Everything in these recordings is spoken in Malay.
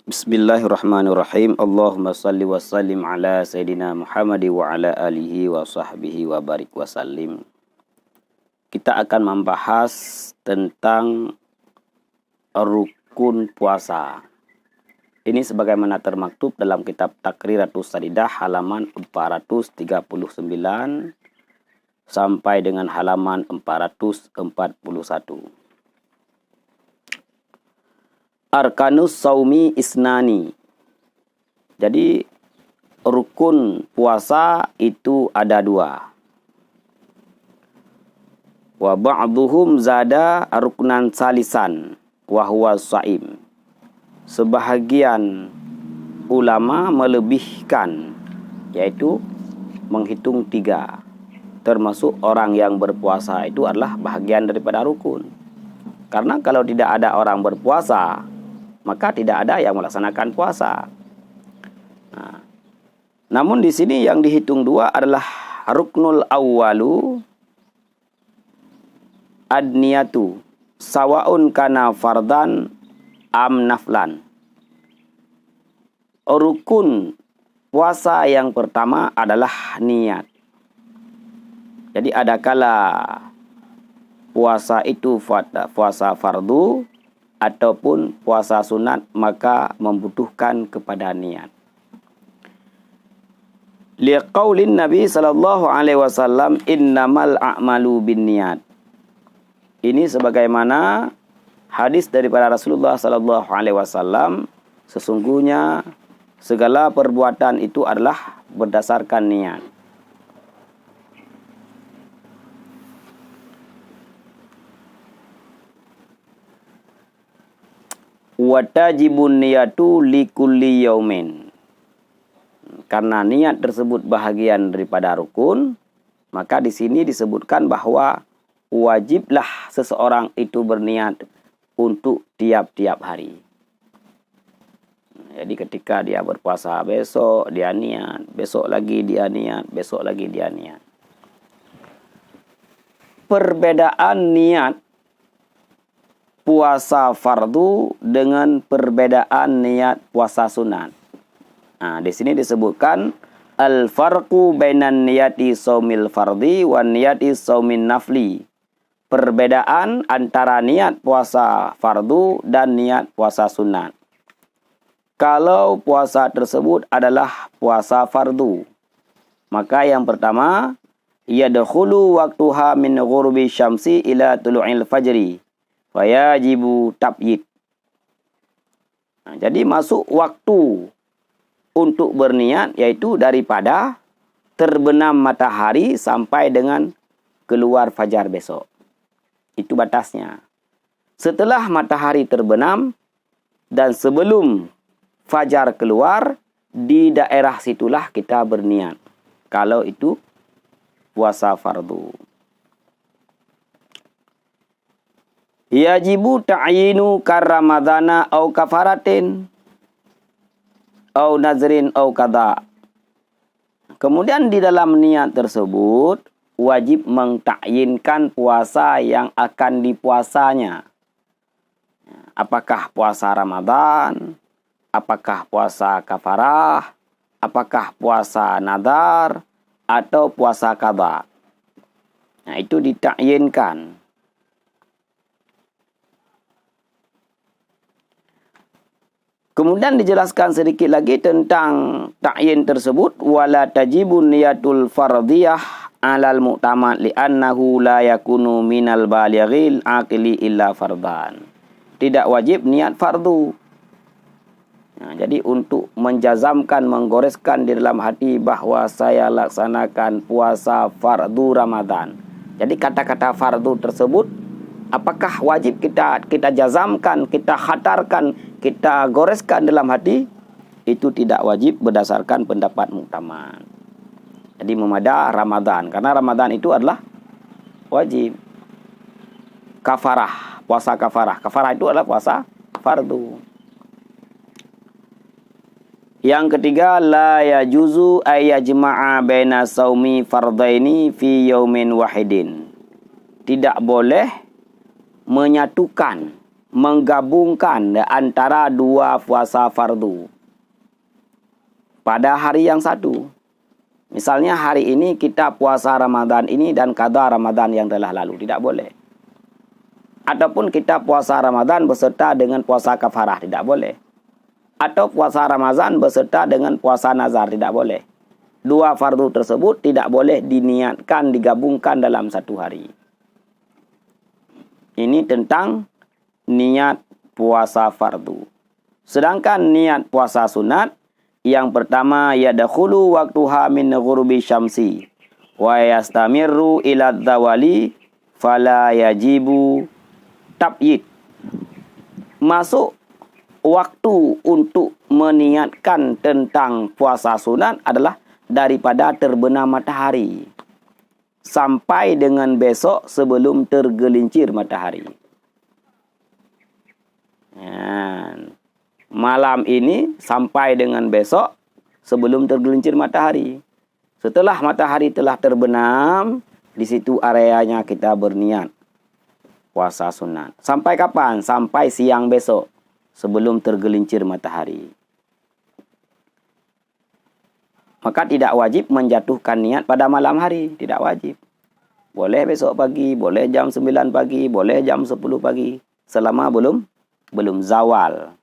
Bismillahirrahmanirrahim. Allahumma salli wa sallim ala Sayyidina Muhammad wa ala alihi wa sahbihi wa barik wa sallim. Kita akan membahas tentang rukun puasa. Ini sebagaimana termaktub dalam kitab Takriratus Sadidah halaman 439 sampai dengan halaman 441. Arkanus saumi isnani. Jadi rukun puasa itu ada dua. Wa ba'duhum zada ruknan salisan wa huwa shaim. Sebahagian ulama melebihkan, yaitu menghitung 3. Termasuk orang yang berpuasa itu adalah bahagian daripada rukun. Karena kalau tidak ada orang berpuasa, maka tidak ada yang melaksanakan puasa. Nah, namun di sini yang dihitung 2 adalah ruknul awwalu adniyatu sawaun kana fardan am naflan. Rukun puasa yang pertama adalah niat. Jadi adakala puasa itu puasa fardu ataupun puasa sunat, maka membutuhkan kepada niat. Liqaulin Nabi sallallahu alaihi wasallam innamal a'malu binniyat. Ini sebagaimana hadis daripada Rasulullah sallallahu alaihi wasallam, sesungguhnya segala perbuatan itu adalah berdasarkan niat. Watajibun niyatu likulli yaumin. Karena niat tersebut bahagian daripada rukun, maka di sini disebutkan bahwa wajiblah seseorang itu berniat untuk tiap-tiap hari. Jadi ketika dia berpuasa besok dia niat, besok lagi dia niat, besok lagi dia niat. Perbedaan niat puasa fardu dengan perbedaan niat puasa sunat. Nah, di sini disebutkan al-farqu bainan niyati shaumil fardhi wa niyati shaumin nafli. Perbedaan antara niat puasa fardu dan niat puasa sunat. Kalau puasa tersebut adalah puasa fardu, maka yang pertama, yadkhulu waqtuha min ghurubi syamsi ila tulu'il fajri. Wajibu tabyid. Nah, jadi masuk waktu untuk berniat yaitu daripada terbenam matahari sampai dengan keluar fajar besok. Itu batasnya. Setelah matahari terbenam dan sebelum fajar keluar, di daerah situlah kita berniat. Kalau itu puasa fardu. Yajibu ta'yinu karamadana au kafaratin au nazrin au qada. Kemudian di dalam niat tersebut wajib mengtakyinkan puasa yang akan dipuasanya. Apakah puasa Ramadan, apakah puasa kafarah, apakah puasa nadar atau puasa qada. Nah, itu ditakyinkan. Kemudian dijelaskan sedikit lagi tentang ta'yin tersebut. Wala tajibun niyatul fardiyah alal mu'tamad li'annahu la yakunu minal balighil aqili illa fardan. Tidak wajib niat fardu. Nah, jadi untuk menjazamkan, menggoreskan di dalam hati bahwa saya laksanakan puasa fardu Ramadan. Jadi kata-kata fardu tersebut apakah wajib kita jazamkan, kita khatarkan, kita goreskan dalam hati? Itu tidak wajib berdasarkan pendapat muktamad. Jadi memada Ramadan, karena Ramadan itu adalah wajib. Kafarah, puasa kafarah. Kafarah itu adalah puasa fardu. Yang ketiga, la yajuzu ayyajma'a baina saumi fardaini fi yaumin wahidin. Tidak boleh menyatukan menggabungkan antara dua puasa fardu pada hari yang satu. Misalnya hari ini kita puasa Ramadan ini dan qada Ramadan yang telah lalu, tidak boleh. Ataupun kita puasa Ramadan beserta dengan puasa kafarah, tidak boleh. Atau puasa Ramadan beserta dengan puasa nazar, tidak boleh. Dua fardu tersebut tidak boleh diniatkan, digabungkan dalam satu hari. Ini tentang niat puasa fardu. Sedangkan niat puasa sunat, yang pertama yadkhulu waqtuha min ghurubi syamsi wa yastamirru ila dzawali fala yajibu tabyid. Masuk waktu untuk meniatkan tentang puasa sunat adalah daripada terbenam matahari sampai dengan besok sebelum tergelincir matahari. Malam ini sampai dengan besok sebelum tergelincir matahari. Setelah matahari telah terbenam, di situ areanya kita berniat puasa sunat. Sampai kapan? Sampai siang besok sebelum tergelincir matahari. Maka tidak wajib menjatuhkan niat pada malam hari. Tidak wajib. Boleh besok pagi, boleh jam 9 pagi, boleh jam 10 pagi. Selama belum zawal.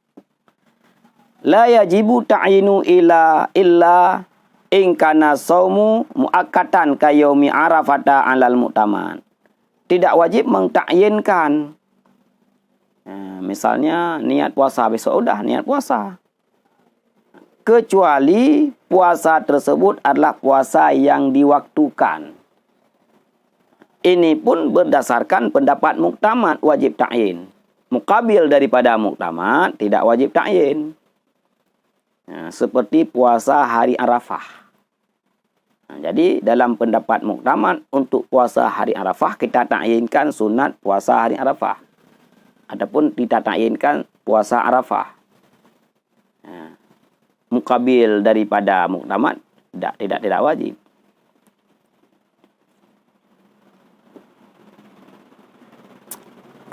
La yajibu ta'yinu illa in kana saumu muakkatan kayaumi arafata 'alal mu'taman. Tidak wajib mengtakyinkan. Misalnya niat puasa besok, udah niat puasa. Kecuali puasa tersebut adalah puasa yang diwaktukan. Ini pun berdasarkan pendapat muktamad wajib ta'yin. Mukabil daripada muktamad tidak wajib ta'yin. Seperti puasa hari Arafah. Jadi dalam pendapat muktamad untuk puasa hari Arafah kita ta'yinkan sunat puasa hari Arafah. Adapun kita ta'yinkan puasa Arafah. Mukabil daripada muktamad tidak wajib.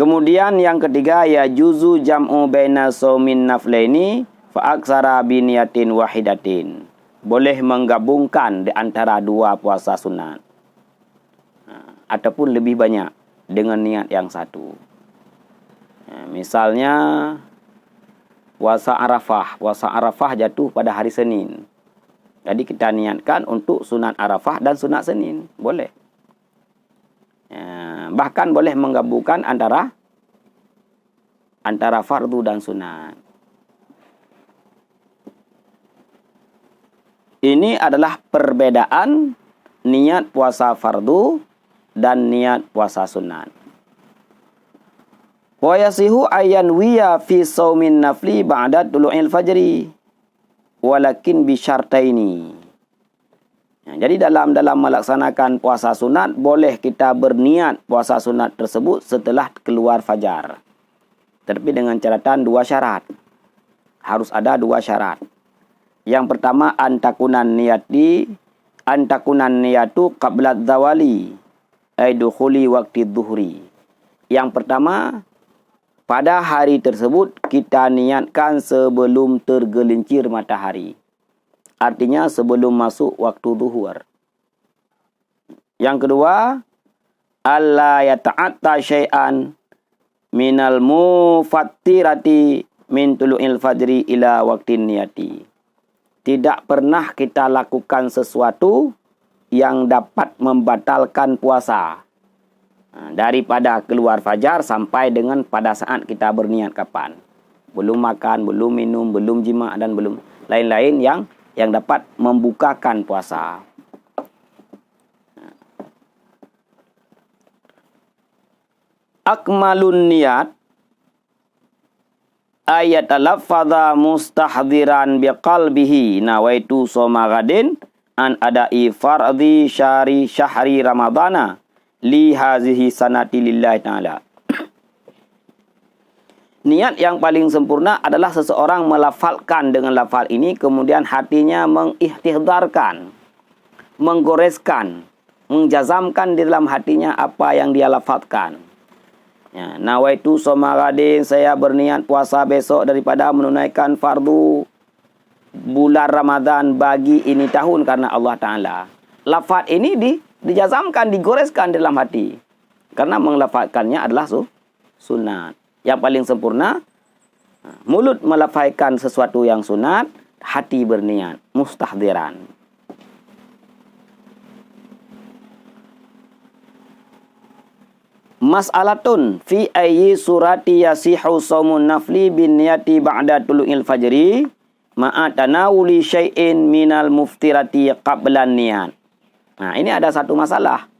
Kemudian yang ketiga ya juzu jam'u baina shaumin naflaini fa aksara bi niyatin wahidatin. Boleh menggabungkan di antara dua puasa sunat. Ataupun lebih banyak dengan niat yang satu. Misalnya puasa Arafah. Puasa Arafah jatuh pada hari Senin. Jadi kita niatkan untuk sunat Arafah dan sunat Senin. Boleh. Bahkan boleh menggabungkan antara fardu dan sunat. Ini adalah perbedaan niat puasa fardu dan niat puasa sunat. Wa yasihu ayyan wiya fi shaumin nafli ba'da tulu'il fajri walakin bi syartaini. Jadi dalam melaksanakan puasa sunat boleh kita berniat puasa sunat tersebut setelah keluar fajar. Tetapi dengan catatan dua syarat. Harus ada dua syarat. Yang pertama antakunan niyatu qabla dzawali ay dukhuli waqti dhuhri. Yang pertama pada hari tersebut kita niatkan sebelum tergelincir matahari. Artinya sebelum masuk waktu zuhur. Yang kedua, alla yata'atta syai'an minal mufattirati min tulu'il fajri ila waqtin niyati. Tidak pernah kita lakukan sesuatu yang dapat membatalkan puasa. Daripada keluar fajar sampai dengan pada saat kita berniat kapan. Belum makan, belum minum, belum jima' dan belum lain-lain yang dapat membukakan puasa. Akmalun niyat ayat lafadha mustahdiran biqalbihi nawaitu soma gadin an adai fardhi syahri ramadana li hazihi sanati lillahi ta'ala. Niat yang paling sempurna adalah seseorang melafalkan dengan lafal ini, kemudian hatinya mengihtihdarkan, menggoreskan, menjazamkan di dalam hatinya apa yang dia lafalkan. Ya, nawaitu somaradin, saya berniat puasa besok daripada menunaikan fardu bulan Ramadan bagi ini tahun karena Allah Ta'ala. Lafaz ini dijazamkan, digoreskan dalam hati. Karena melafazkannya adalah sunat. Yang paling sempurna, mulut melafazkan sesuatu yang sunat, hati berniat, mustahdiran. Mas'alatun fi ayyi surati yasihu shaumun nafli bin niyati ba'da tulu'il fajri ma'a tanawuli syai'in minal muftirati qablan niyat. Nah, ini ada satu masalah.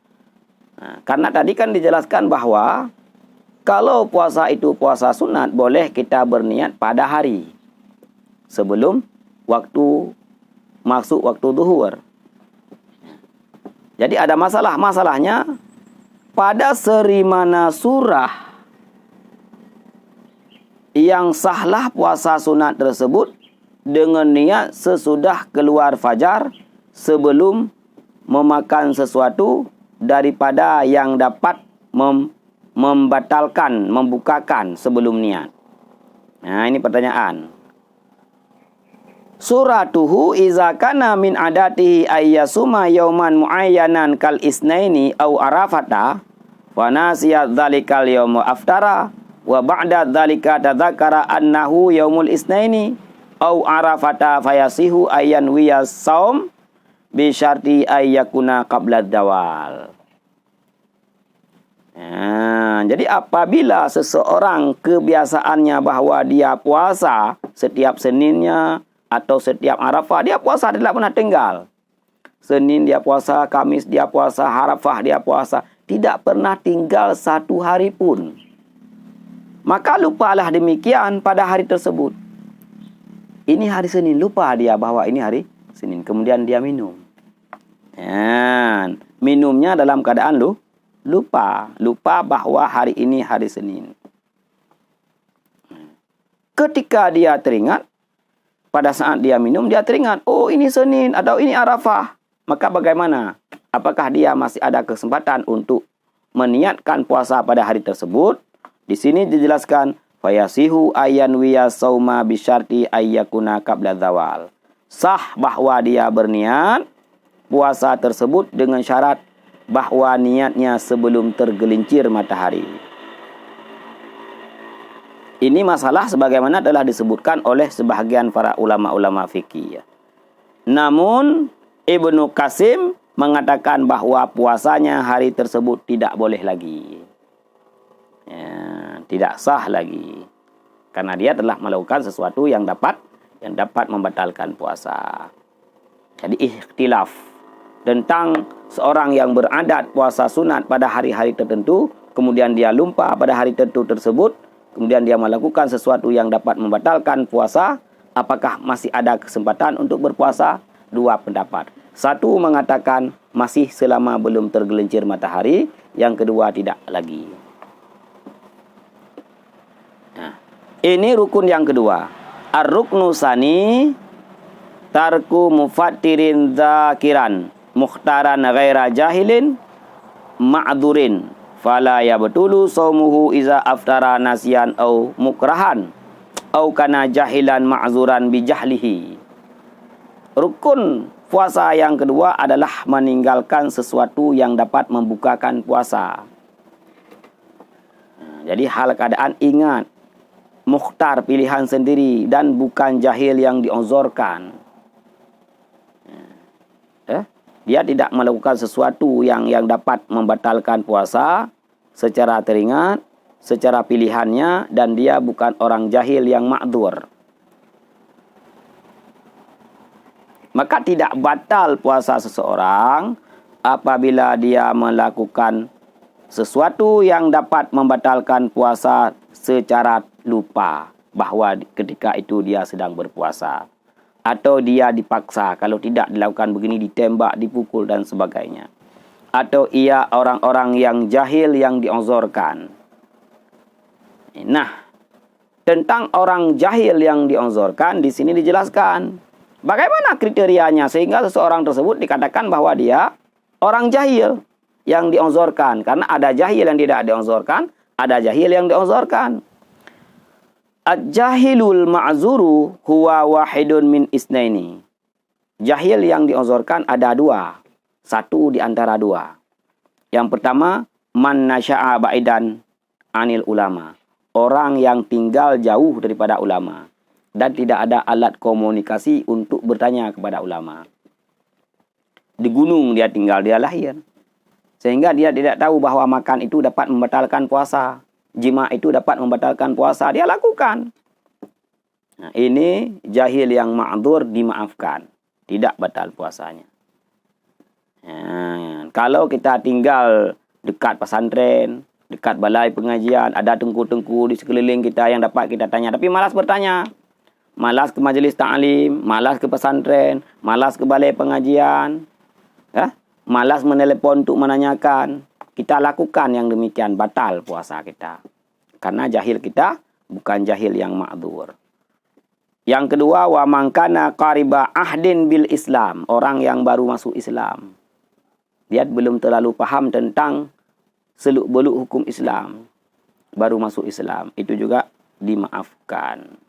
Nah, karena tadi kan dijelaskan bahwa kalau puasa itu puasa sunat, boleh kita berniat pada hari sebelum waktu masuk waktu zuhur. Jadi ada masalah. Masalahnya pada seri mana surah yang sahlah puasa sunat tersebut dengan niat sesudah keluar fajar sebelum memakan sesuatu daripada yang dapat membatalkan, membukakan sebelum niat. Nah, ini pertanyaan. Suratuhu iza kana min adatihi ayyasuma yauman muayyanan kal isnaini au arafata wa nasiya dzalikal yauma aftara wa ba'da dzalika tadzakara annahu yaumul isnaini au arafata fayasihu ayyan wiyas saum bi syarti ayyakuna qabla dzawal. Nah, jadi apabila seseorang kebiasaannya bahwa dia puasa setiap Seninnya atau setiap Arafah, dia puasa, tidak pernah tinggal. Senin dia puasa, Kamis dia puasa, Arafah dia puasa, tidak pernah tinggal satu hari pun. Maka lupalah demikian pada hari tersebut. Ini hari Senin, lupa dia bahwa ini hari Senin. Kemudian dia minum. Minumnya dalam keadaan lupa bahwa hari ini hari Senin. Ketika dia teringat, pada saat dia minum, dia teringat, oh ini Senin atau ini Arafah. Maka bagaimana? Apakah dia masih ada kesempatan untuk meniatkan puasa pada hari tersebut? Di sini dijelaskan, fayasihu ayyan wiya sauma bisyarti ayyakuna qabla zawal. Sah bahwa dia berniat puasa tersebut dengan syarat bahwa niatnya sebelum tergelincir matahari. Ini masalah sebagaimana telah disebutkan oleh sebahagian para ulama-ulama fikih. Namun Ibnu Qasim mengatakan bahwa puasanya hari tersebut tidak boleh lagi. Tidak sah lagi. Karena dia telah melakukan sesuatu yang dapat membatalkan puasa. Jadi ikhtilaf tentang seorang yang beradat puasa sunat pada hari-hari tertentu, kemudian dia lupa pada hari tertentu tersebut, kemudian dia melakukan sesuatu yang dapat membatalkan puasa, apakah masih ada kesempatan untuk berpuasa? Dua pendapat. Satu mengatakan masih selama belum tergelincir matahari, yang kedua tidak lagi. Nah, ini rukun yang kedua. Ar-ruknu sani tarku mufattirin zakiran mukhtaran ghaira jahilin ma'durin fala yabtulu shaumuhu iza aftara nasyan au mukrahan au kana jahilan ma'zuran bi jahlihi. Rukun puasa yang kedua adalah meninggalkan sesuatu yang dapat membukakan puasa. Jadi hal keadaan ingat, mukhtar pilihan sendiri dan bukan jahil yang diuzurkan. Dia tidak melakukan sesuatu yang dapat membatalkan puasa secara teringat, secara pilihannya, dan dia bukan orang jahil yang ma'dzur. Maka tidak batal puasa seseorang apabila dia melakukan sesuatu yang dapat membatalkan puasa secara lupa bahwa ketika itu dia sedang berpuasa. Atau dia dipaksa, kalau tidak dilakukan begini ditembak, dipukul dan sebagainya. Atau ia orang-orang yang jahil yang diuzurkan. Nah, tentang orang jahil yang diuzurkan di sini dijelaskan bagaimana kriterianya sehingga seseorang tersebut dikatakan bahwa dia orang jahil yang diuzurkan. Karena ada jahil yang tidak diuzurkan, Ada jahil yang diuzurkan. Al-jahilul ma'zuru huwa wahidun min isnaini. Jahil yang diuzurkan ada dua. Satu di antara dua. Yang pertama, man nasya'a ba'idan anil ulama. Orang yang tinggal jauh daripada ulama. Dan tidak ada alat komunikasi untuk bertanya kepada ulama. Di gunung dia tinggal, dia lahir. Sehingga dia tidak tahu bahawa makan itu dapat membatalkan puasa. Jima itu dapat membatalkan puasa. Dia lakukan. Nah, ini jahil yang ma'dzur dimaafkan. Tidak batal puasanya. Nah, kalau kita tinggal dekat pesantren, dekat balai pengajian, ada tengku-tengku di sekeliling kita yang dapat kita tanya. Tapi malas bertanya. Malas ke majlis ta'lim, malas ke pesantren, malas ke balai pengajian. Ya? Malas menelepon untuk menanyakan. Kita lakukan yang demikian, batal puasa kita. Karena jahil kita bukan jahil yang ma'dzur. Yang kedua, wa man kana qariba ahdin bil Islam. Orang yang baru masuk Islam. Dia belum terlalu paham tentang seluk-beluk hukum Islam. Baru masuk Islam. Itu juga dimaafkan.